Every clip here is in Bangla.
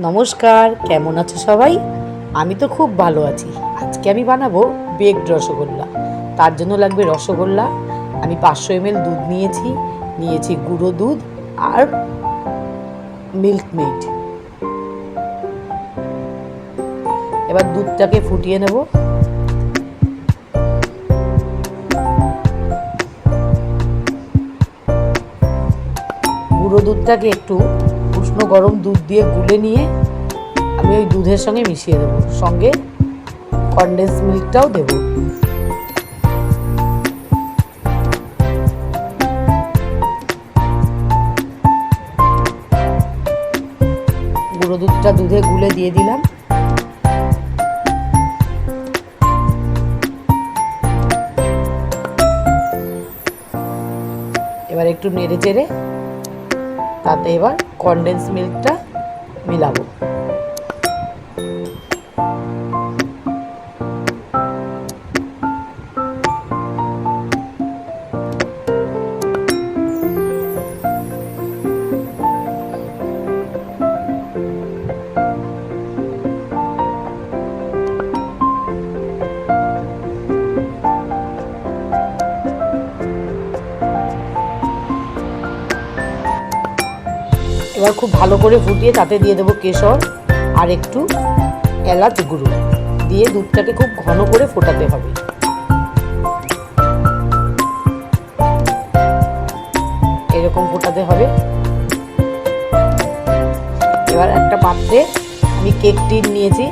নমস্কার, কেমন আছো সবাই? আমি তো খুব ভালো আছি। আজকে আমি বানাবো বেকড রসগোল্লা। তার জন্য লাগবে রসগোল্লা। আমি 500 ml দুধ নিয়েছি গুঁড়ো দুধ আর মিল্ক মেড। এবার দুধটাকে ফুটিয়ে নেব। গুঁড়ো দুধটাকে একটু উষ্ণ গরম দুধ দিয়ে গুলে নিয়ে আমি ওই দুধের সঙ্গে মিশিয়ে দেবো, সঙ্গে কনডেন্স মিল্কটাও দেবো। গুঁড়ো দুধটা দুধে গুলে দিয়ে দিলাম। এবার একটু নেড়ে চেড়ে তাতে এবার কনডেন্স মিল্কটা মিলাবো। এবার খুব ভালো করে ফুটিয়ে তাতে দিয়ে দেবো কেশর আর একটু এলাচ গুঁড়ো দিয়ে দুধটাকে খুব ঘন করে ফোটাতে হবে। এরকম ফোটাতে হবে। এবার একটা পাত্রে আমি কেক টিন নিয়েছি,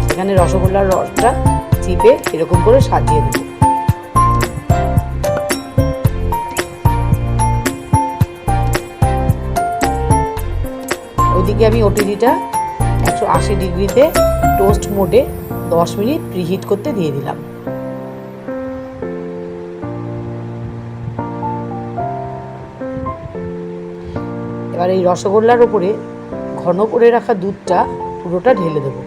সেখানে রসগোল্লার রসটা চিপে এরকম করে সাজিয়ে দেবো। ওইদিকে আমি ওটিজিটা 180 ডিগ্রিতে টোস্ট মোডে 10 মিনিট প্রিহিট করতে দিয়ে দিলাম। এবার এই রসগোল্লার ওপরে ঘন করে রাখা দুধটা পুরোটা ঢেলে দেবো।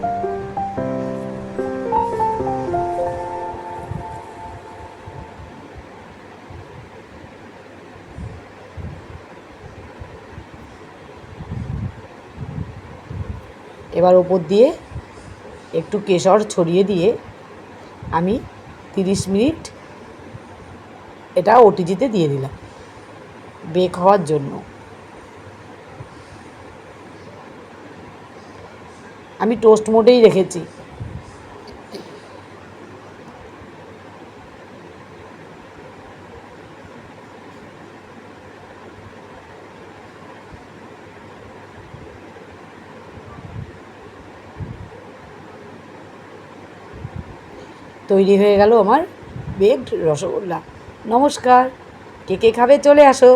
এবার ওপর দিয়ে একটু কেশর ছড়িয়ে দিয়ে আমি 30 মিনিট এটা ওটিজিতে দিয়ে দিলাম বেক হওয়ার জন্য। আমি টোস্ট মোডেই রেখেছি। তৈরি হয়ে গেল আমার বেকড রসগোল্লা। নমস্কার, কে কে খাবে চলে আসো।